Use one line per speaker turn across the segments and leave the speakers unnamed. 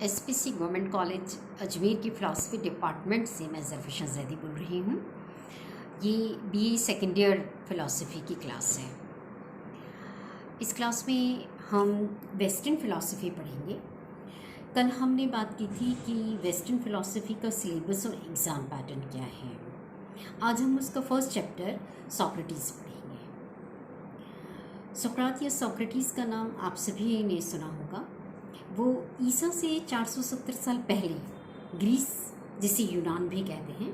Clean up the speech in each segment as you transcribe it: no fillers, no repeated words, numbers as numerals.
SPC government college Ajmer की philosophy department से मैं ज़रफ़िशा ज़ैदी बोल रही हूँ। ये बीए सेकेंड ईयर फ़िलासफ़ी की क्लास है। इस क्लास में हम वेस्टर्न फ़िलासफ़ी पढ़ेंगे। कल हमने बात की थी कि वेस्टर्न फ़िलासफ़ी का सिलेबस और एग्ज़ाम पैटर्न क्या है। आज हम उसका फर्स्ट चैप्टर सॉक्रेटिस पढ़ेंगे। सोक्रात या सोक्रेटिस का नाम आप सभी ने सुना होगा। वो ईसा से 470 साल पहले ग्रीस, जिसे यूनान भी कहते हैं,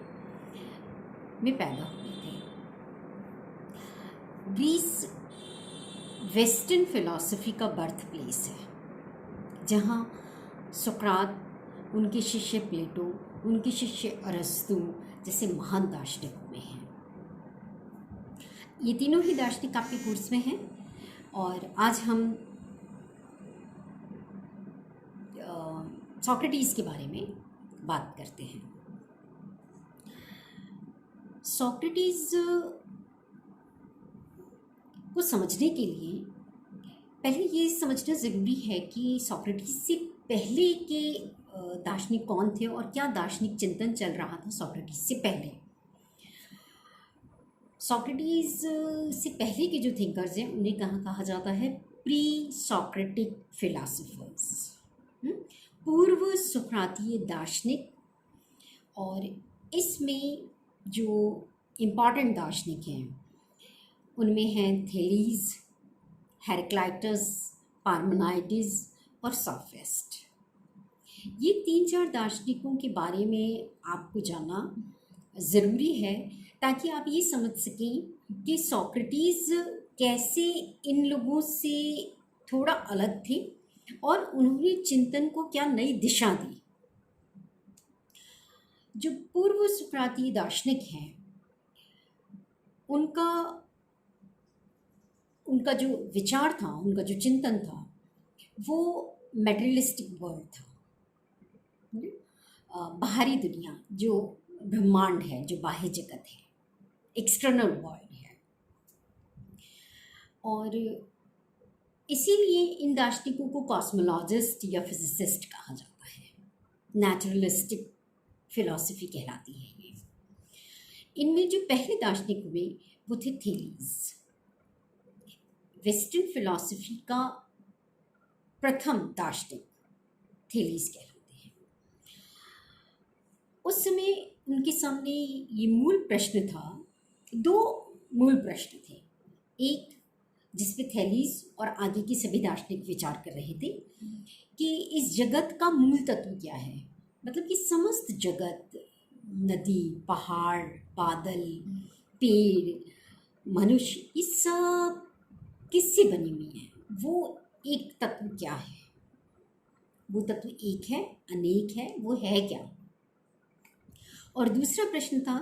में पैदा हुए थे। ग्रीस वेस्टर्न फिलॉसफी का बर्थ प्लेस है, जहाँ सोक्रात, उनके शिष्य प्लेटो, उनके शिष्य अरस्तु जैसे महान दार्शनिक हुए हैं। ये तीनों ही दार्शनिक आपके कोर्स में हैं और आज हम सोक्रेटिस के बारे में बात करते हैं। सोक्रेटिस को समझने के लिए पहले ये समझना ज़रूरी है कि सोक्रेटिस से पहले के दार्शनिक कौन थे और क्या दार्शनिक चिंतन चल रहा था सोक्रेटिस से पहले। सोक्रेटिस से पहले के जो थिंकर्स हैं उन्हें कहा जाता है प्री सोक्रेटिक फिलासफर्स, पूर्व सुकरातीय दार्शनिक। और इसमें जो इम्पॉर्टेंट दार्शनिक हैं उनमें हैं थेलीस, हेराक्लाइटस, पार्मेनाइटिस और सोफिस्ट। ये 3-4 दार्शनिकों के बारे में आपको जानना ज़रूरी है ताकि आप ये समझ सकें कि सोक्रेटिस कैसे इन लोगों से थोड़ा अलग थे और उन्होंने चिंतन को क्या नई दिशा दी। जो पूर्व सुकराती दार्शनिक हैं उनका जो विचार था, उनका जो चिंतन था, वो मेटेरियलिस्टिक वर्ल्ड था, बाहरी दुनिया, जो ब्रह्मांड है, जो बाह्य जगत है, एक्सटर्नल वर्ल्ड है। और इसीलिए इन दार्शनिकों को कॉस्मोलॉजिस्ट या फिजिसिस्ट कहा जाता है। नेचुरलिस्टिक फिलॉसफी कहलाती है ये। इनमें जो पहले दार्शनिक हुए वो थे थेलीस। वेस्टर्न फिलॉसफी का प्रथम दार्शनिक थेलीस कहलाते हैं। उस समय उनके सामने ये मूल प्रश्न था, 2 मूल प्रश्न थे। एक जिस पे थेलीस और आगे के सभी दार्शनिक विचार कर रहे थे कि इस जगत का मूल तत्व क्या है, मतलब कि समस्त जगत, नदी, पहाड़, बादल, पेड़, मनुष्य, ये सब किससे बनी हुई है, वो एक तत्व क्या है, वो तत्व एक है, अनेक है, वो है क्या। और दूसरा प्रश्न था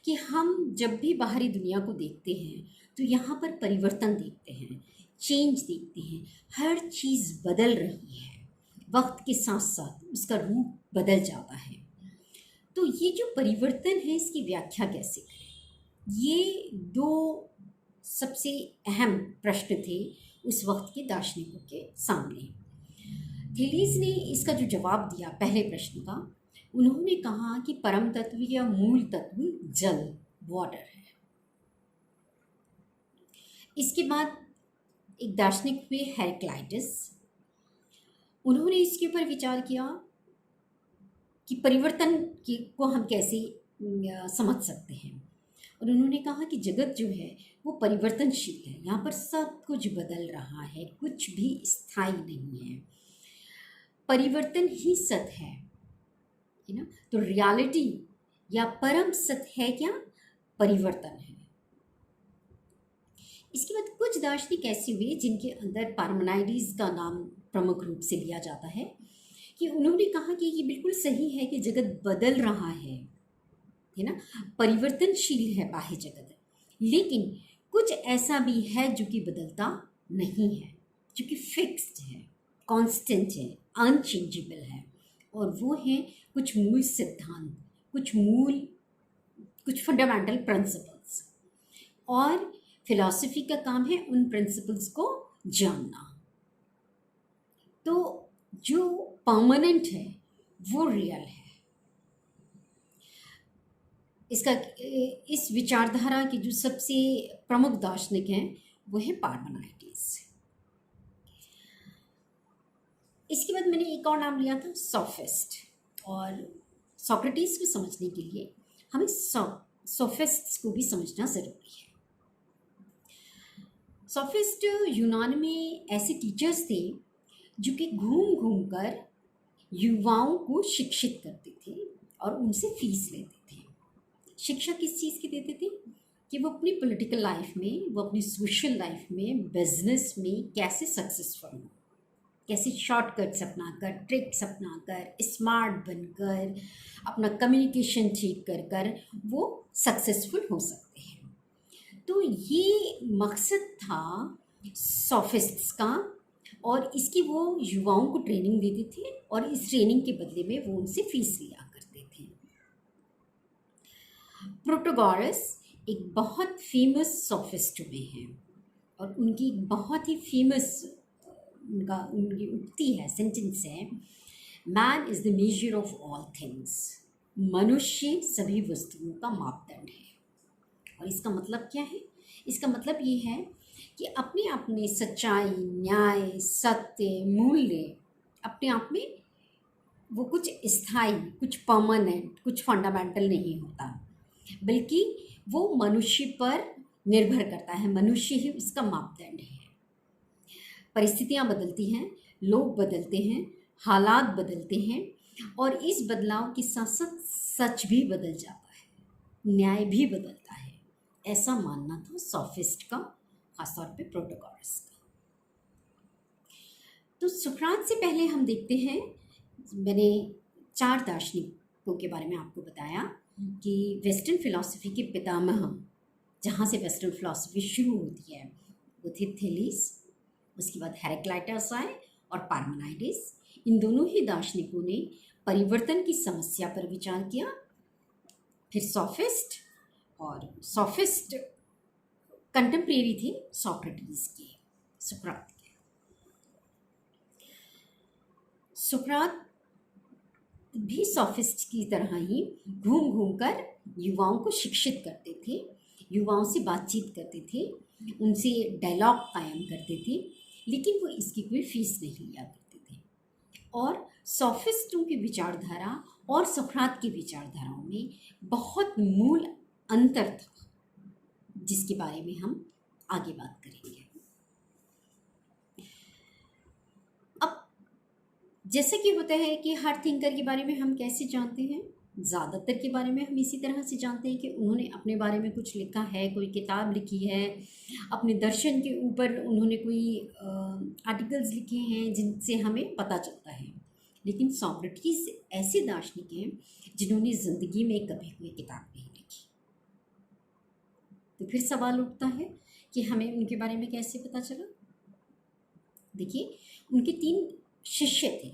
कि हम जब भी बाहरी दुनिया को देखते हैं तो यहाँ पर परिवर्तन देखते हैं, चेंज देखते हैं, हर चीज़ बदल रही है, वक्त के साथ साथ उसका रूप बदल जाता है। तो ये जो परिवर्तन है इसकी व्याख्या कैसे करें, ये 2 सबसे अहम प्रश्न थे उस वक्त के दार्शनिकों के सामने। थेलीस ने इसका जो जवाब दिया पहले प्रश्न का, उन्होंने कहा कि परम तत्व या मूल तत्व जल, वाटर है। इसके बाद एक दार्शनिक हुए हेराक्लाइटस। उन्होंने इसके ऊपर विचार किया कि परिवर्तन को हम कैसे समझ सकते हैं, और उन्होंने कहा कि जगत जो है वो परिवर्तनशील है, यहाँ पर सब कुछ बदल रहा है, कुछ भी स्थायी नहीं है, परिवर्तन ही सत्य है ना। तो रियलिटी या परम सत्य है क्या, परिवर्तन है। इसके बाद कुछ दार्शनिक ऐसे हुए जिनके अंदर पार्मेनाइडिस का नाम प्रमुख रूप से लिया जाता है, कि उन्होंने कहा कि ये बिल्कुल सही है कि जगत बदल रहा है ना, परिवर्तनशील है बाह्य जगत, लेकिन कुछ ऐसा भी है जो कि बदलता नहीं है, जो कि फिक्स्ड है, कांस्टेंट है, अनचेंजेबल है, और वो है कुछ मूल सिद्धांत, कुछ फंडामेंटल प्रिंसिपल्स। और फिलॉसफी का काम है उन प्रिंसिपल्स को जानना। तो जो परमानेंट है वो रियल है। इसका इस विचारधारा के जो सबसे प्रमुख दार्शनिक हैं वो है पार्मेनाइड्स। इसके बाद मैंने एक और नाम लिया था सोफिस्ट। और सोक्रेटिस को समझने के लिए हमें सोफिस्ट्स को भी समझना ज़रूरी है। सोफिस्ट यूनान में ऐसे टीचर्स थे जो कि घूम घूम कर युवाओं को शिक्षित करते थे और उनसे फीस लेते थे। शिक्षा किस चीज़ की देते थे कि वो अपनी पॉलिटिकल लाइफ में, वो अपनी सोशल लाइफ में, बिजनेस में कैसे सक्सेसफुल हो, कैसे शॉर्टकट्स अपनाकर, ट्रिक्स अपनाकर, स्मार्ट बनकर, अपना कम्युनिकेशन ठीक कर कर वो सक्सेसफुल हो सकते हैं। तो ये मकसद था सोफिस्ट्स का, और इसकी वो युवाओं को ट्रेनिंग देते थे और इस ट्रेनिंग के बदले में वो उनसे फीस लिया करते थे। प्रोटोगोरस एक बहुत फेमस सोफिस्ट हुए हैं और उनकी बहुत ही फेमस उनकी उक्ति है, सेंटेंस है, man is the measure of all things. मनुष्य सभी वस्तुओं का मापदंड है। और इसका मतलब क्या है? इसका मतलब ये है कि अपने आप में सच्चाई, न्याय, सत्य, मूल्य अपने आप में वो कुछ स्थायी, कुछ परमानेंट, कुछ फंडामेंटल नहीं होता, बल्कि वो मनुष्य पर निर्भर करता है। मनुष्य ही उसका मापदंड है। परिस्थितियाँ बदलती हैं, लोग बदलते हैं, हालात बदलते हैं, और इस बदलाव के साथ साथ सच भी बदल जाता है, न्याय भी बदलता है। ऐसा मानना था सोफिस्ट का, खासतौर पे प्रोटोगोरस का। तो सुकरात से पहले हम देखते हैं, मैंने 4 दार्शनिकों के बारे में आपको बताया कि वेस्टर्न फिलॉसफी के पितामह, जहाँ से वेस्टर्न फिलॉसफी शुरू होती है, वो थे थेलीस, उसके बाद हेराक्लाइटस आए और पार्मेनाइड्स। इन दोनों ही दार्शनिकों ने परिवर्तन की समस्या पर विचार किया। फिर सोफिस्ट, और सोफिस्ट कंटेम्प्रेरी थे सोक्रेटिस के, सुकरात के। सुकरात भी सोफिस्ट की तरह ही घूम घूम कर युवाओं को शिक्षित करते थे, युवाओं से बातचीत करते थे, उनसे डायलॉग कायम करते थे, लेकिन वो इसकी कोई फीस नहीं लिया करते थे। और सोफिस्टों की विचारधारा और सुकरात की विचारधाराओं में बहुत मूल अंतर था, जिसके बारे में हम आगे बात करेंगे। अब जैसे कि होता है कि हर थिंकर के बारे में हम कैसे जानते हैं, ज़्यादातर के बारे में हम इसी तरह से जानते हैं कि उन्होंने अपने बारे में कुछ लिखा है, कोई किताब लिखी है, अपने दर्शन के ऊपर उन्होंने कोई आर्टिकल्स लिखे हैं जिनसे हमें पता चलता है। लेकिन सोक्रेटिस ऐसे दार्शनिक हैं जिन्होंने ज़िंदगी में कभी कोई किताब नहीं लिखी। तो फिर सवाल उठता है कि हमें उनके बारे में कैसे पता चला। देखिए, उनके 3 शिष्य थे।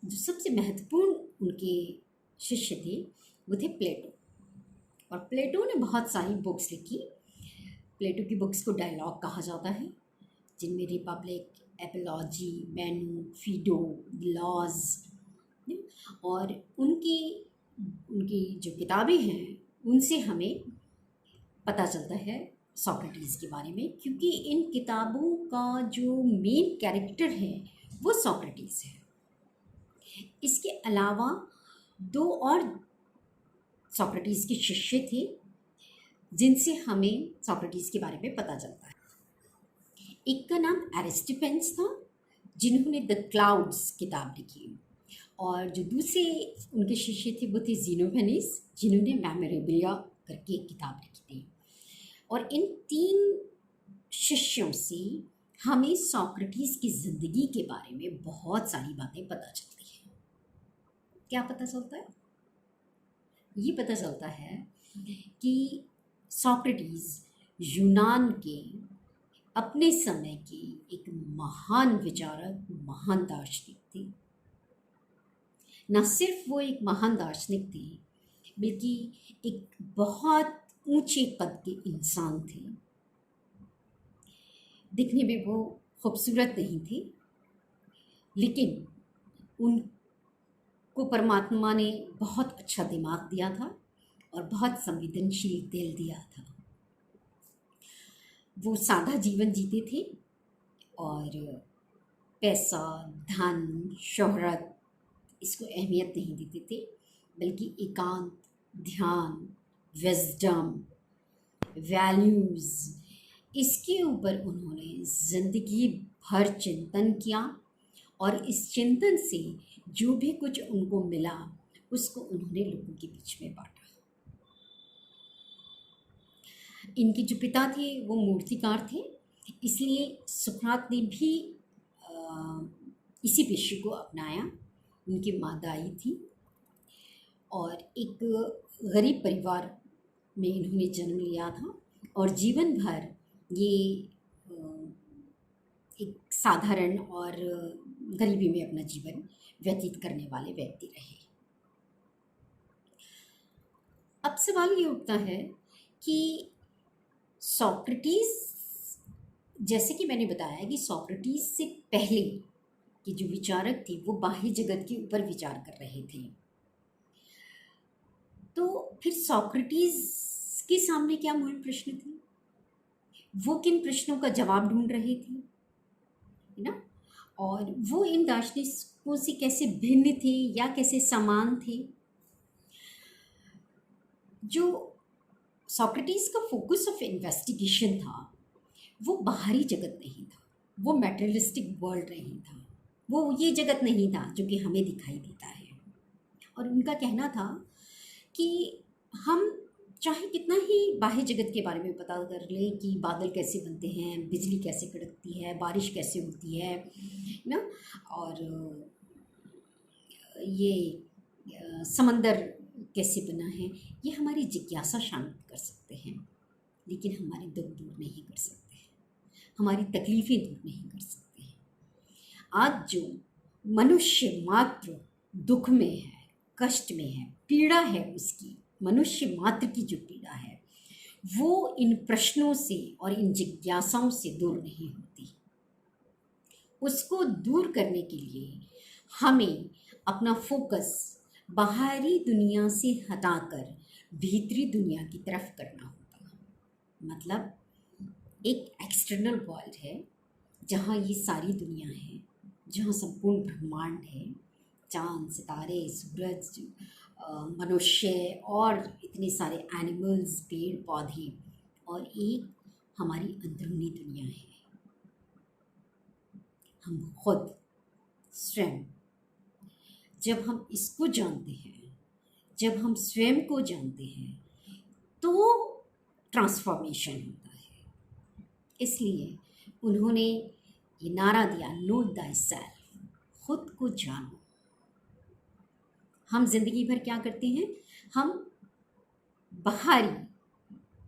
जो सबसे महत्वपूर्ण उनके शिष्य थे वो थे प्लेटो। और प्लेटो ने बहुत सारी बुक्स लिखी। प्लेटो की बुक्स को डायलॉग कहा जाता है, जिनमें Republic, Apology, Meno, Phaedo, Laws, और उनकी जो किताबें हैं उनसे हमें पता चलता है सोक्रेटिस के बारे में, क्योंकि इन किताबों का जो मेन कैरेक्टर है वो सोक्रेटिस है। इसके अलावा 2 और सोक्रेटिस के शिष्य थे जिनसे हमें सोक्रेटिस के बारे में पता चलता है। एक का नाम एरिस्टोफेन्स था, जिन्होंने द क्लाउड्स किताब लिखी, और जो दूसरे उनके शिष्य थे वो थे ज़ीनोफेनिस, जिन्होंने मेमोरेबिलिया करके एक किताब लिखी थी। और इन 3 शिष्यों से हमें सोक्रेटिस की ज़िंदगी के बारे में बहुत सारी बातें पता चलती हैं। क्या पता चलता है? ये पता चलता है कि सोक्रेटिस यूनान के अपने समय के एक महान विचारक, महान दार्शनिक थे। न सिर्फ वो एक महान दार्शनिक थे, बल्कि एक बहुत ऊंचे कद के इंसान थे। दिखने में वो खूबसूरत नहीं थे, लेकिन उनको परमात्मा ने बहुत अच्छा दिमाग दिया था और बहुत संवेदनशील दिल दिया था। वो सादा जीवन जीते थे और पैसा, धन, शोहरत इसको अहमियत नहीं देते थे, बल्कि एकांत, ध्यान, विजडम, वैल्यूज़ इसके ऊपर उन्होंने ज़िंदगी भर चिंतन किया और इस चिंतन से जो भी कुछ उनको मिला उसको उन्होंने लोगों के बीच में बांटा। इनके जो पिता थे वो मूर्तिकार थे, इसलिए सुकरात ने भी इसी पेशे को अपनाया। उनकी माँ दाई थी और एक गरीब परिवार में इन्होंने जन्म लिया था और जीवन भर ये एक साधारण और गरीबी में अपना जीवन व्यतीत करने वाले व्यक्ति रहे। अब सवाल ये उठता है कि सोक्रेटिस, जैसे कि मैंने बताया कि सोक्रेटिस से पहले के जो विचारक थे वो बाह्य जगत के ऊपर विचार कर रहे थे, तो फिर सोक्रेटिस के सामने क्या मूल प्रश्न थे? वो किन प्रश्नों का जवाब ढूंढ रहे थे, है ना? और वो इन दार्शनिकों से कैसे भिन्न थे या कैसे समान थे? जो सोक्रेटिस का फोकस ऑफ इन्वेस्टिगेशन था वो बाहरी जगत नहीं था, वो मैटेरियलिस्टिक वर्ल्ड नहीं था, वो ये जगत नहीं था जो कि हमें दिखाई देता है। और उनका कहना था कि हम चाहे कितना ही बाह्य जगत के बारे में पता कर लें कि बादल कैसे बनते हैं, बिजली कैसे कड़कती है, बारिश कैसे होती है ना, और ये समंदर कैसे बना है, ये हमारी जिज्ञासा शांत कर सकते हैं, लेकिन हमारे दुख दूर नहीं कर सकते, हमारी तकलीफ़ें दूर नहीं कर सकते हैं। आज जो मनुष्य मात्र दुख में है, कष्ट में है, पीड़ा है, उसकी मनुष्य मात्र की जो पीड़ा है वो इन प्रश्नों से और इन जिज्ञासाओं से दूर नहीं होती। उसको दूर करने के लिए हमें अपना फोकस बाहरी दुनिया से हटाकर भीतरी दुनिया की तरफ करना होता। मतलब एक एक्सटर्नल वर्ल्ड है जहाँ ये सारी दुनिया है, जहाँ संपूर्ण ब्रह्मांड है, चांद, सितारे, सूरज, मनुष्य और इतने सारे एनिमल्स, पेड़ पौधे, और एक हमारी अंदरूनी दुनिया है। हम खुद स्वयं, जब हम इसको जानते हैं, जब हम स्वयं को जानते हैं तो ट्रांसफॉर्मेशन होता है। इसलिए उन्होंने ये नारा दिया, नो दाई सेल्फ, खुद को जानो। हम जिंदगी भर क्या करते हैं, हम बाहरी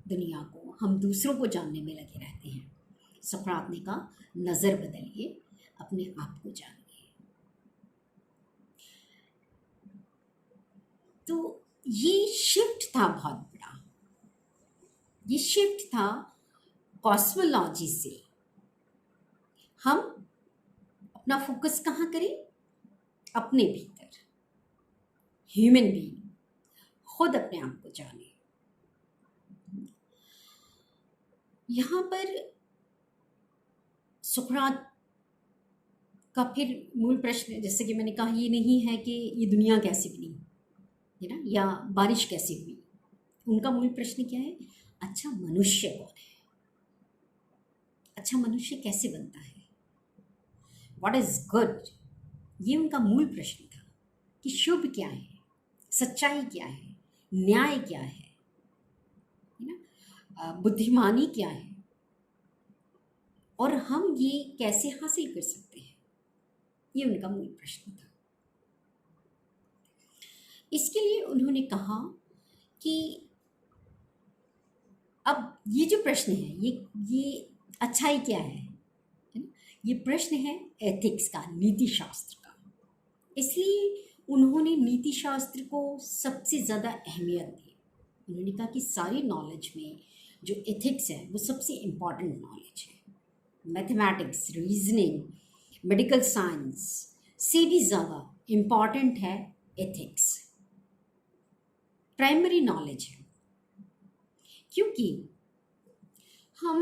दुनिया को, हम दूसरों को जानने में लगे रहते हैं। सुकरात ने कहा नज़र बदलिए, अपने आप को जानिए। तो ये शिफ्ट था बहुत बड़ा, ये शिफ्ट था कॉस्मोलॉजी से। हम अपना फोकस कहाँ करें? अपने भीतर, ह्यूमन बीइंग, खुद अपने आप को जाने। यहाँ पर सुकरात का फिर मूल प्रश्न, जैसे कि मैंने कहा, ये नहीं है कि ये दुनिया कैसे बनी, है ना, या बारिश कैसे हुई। उनका मूल प्रश्न क्या है? अच्छा मनुष्य कौन है, अच्छा मनुष्य कैसे बनता है, व्हाट इज़ गुड। ये उनका मूल प्रश्न था कि शुभ क्या है, सच्चाई क्या है, न्याय क्या है ना, बुद्धिमानी क्या है, और हम ये कैसे हासिल कर सकते हैं। ये उनका मूल प्रश्न था। इसके लिए उन्होंने कहा कि अब ये जो प्रश्न है, ये अच्छाई क्या है ना, ये प्रश्न है एथिक्स का, नीति शास्त्र का। इसलिए उन्होंने नीति शास्त्र को सबसे ज़्यादा अहमियत दी। उन्होंने कहा कि सारी नॉलेज में जो एथिक्स है वो सबसे इम्पॉर्टेंट नॉलेज है। मैथमेटिक्स, रीजनिंग, मेडिकल साइंस, से भी ज़्यादा इम्पॉर्टेंट है एथिक्स, प्राइमरी नॉलेज है। क्योंकि हम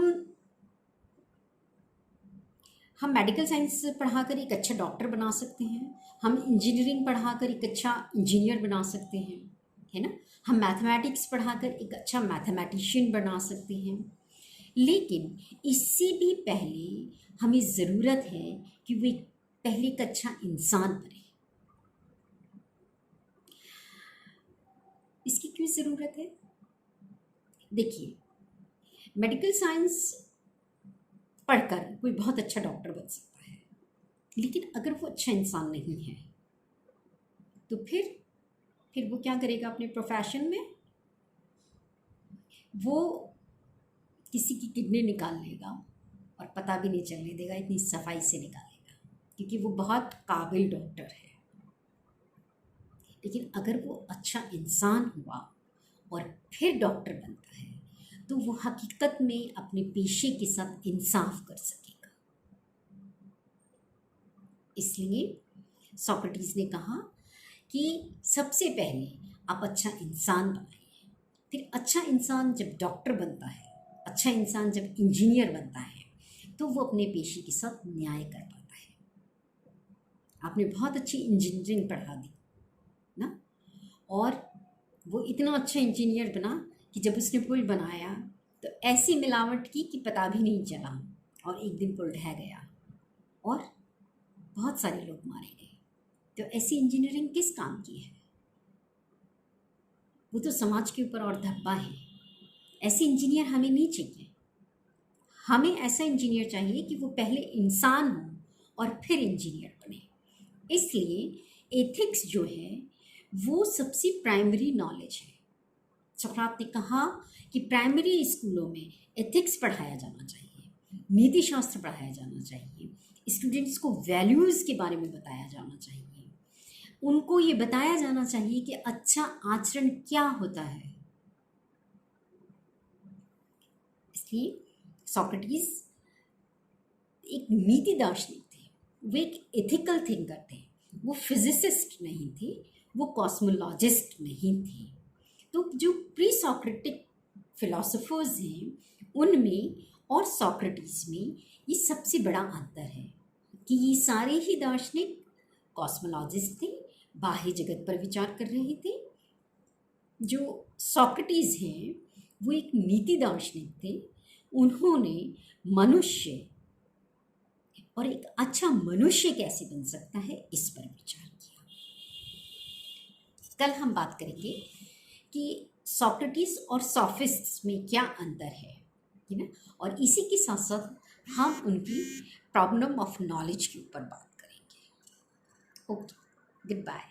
मेडिकल साइंस पढ़ाकर एक अच्छा डॉक्टर बना सकते हैं, हम इंजीनियरिंग पढ़ाकर एक अच्छा इंजीनियर बना सकते हैं, है ना। हम मैथमेटिक्स पढ़ाकर एक अच्छा मैथमेटिशियन बना सकते हैं, लेकिन इससे भी पहले हमें ज़रूरत है कि वो एक पहले एक अच्छा इंसान बने। इसकी क्यों ज़रूरत है? देखिए, मेडिकल साइंस पढ़कर कोई बहुत अच्छा डॉक्टर बन सकता है, लेकिन अगर वो अच्छा इंसान नहीं है तो फिर वो क्या करेगा अपने प्रोफेशन में? वो किसी की किडनी निकाल लेगा और पता भी नहीं चलने देगा, इतनी सफाई से निकालेगा, क्योंकि वो बहुत काबिल डॉक्टर है। लेकिन अगर वो अच्छा इंसान हुआ और फिर डॉक्टर बनता है तो वो हकीकत में अपने पेशे के साथ इंसाफ कर सकेगा। इसलिए सोक्रेटिस ने कहा कि सबसे पहले आप अच्छा इंसान बनाइए, फिर अच्छा इंसान जब डॉक्टर बनता है, अच्छा इंसान जब इंजीनियर बनता है, तो वो अपने पेशे के साथ न्याय कर पाता है। आपने बहुत अच्छी इंजीनियरिंग पढ़ा दी ना, और वो इतना अच्छा इंजीनियर बना कि जब उसने पुल बनाया तो ऐसी मिलावट की कि पता भी नहीं चला, और एक दिन पुल ढह गया और बहुत सारे लोग मारे गए। तो ऐसी इंजीनियरिंग किस काम की है? वो तो समाज के ऊपर और धब्बा है। ऐसे इंजीनियर हमें नहीं चाहिए। हमें ऐसा इंजीनियर चाहिए कि वो पहले इंसान हो और फिर इंजीनियर बने। इसलिए एथिक्स जो है वो सबसे प्राइमरी नॉलेज है। सोक्रात ने कहा कि प्राइमरी स्कूलों में एथिक्स पढ़ाया जाना चाहिए, नीति शास्त्र पढ़ाया जाना चाहिए, स्टूडेंट्स को वैल्यूज़ के बारे में बताया जाना चाहिए, उनको ये बताया जाना चाहिए कि अच्छा आचरण क्या होता है। इसलिए सोक्रेटिस एक नीति दार्शनिक थे, वो एक एथिकल थिंकर थे, वो फिजिसिस्ट नहीं थे, वो कॉस्मोलॉजिस्ट नहीं थे। तो जो प्री सोक्रेटिक फिलोसोफर्स हैं उनमें और सोक्रेटिस में ये सबसे बड़ा अंतर है कि ये सारे ही दार्शनिक कॉस्मोलॉजिस्ट थे, बाह्य जगत पर विचार कर रहे थे। जो सोक्रेटिस हैं वो एक नीति दार्शनिक थे, उन्होंने मनुष्य और एक अच्छा मनुष्य कैसे बन सकता है इस पर विचार किया। कल हम बात करेंगे कि सोक्रेटिस और सोफिस्ट्स में क्या अंतर है ना, और इसी के साथ साथ हम उनकी प्रॉब्लम ऑफ नॉलेज के ऊपर बात करेंगे। Okay, good bye.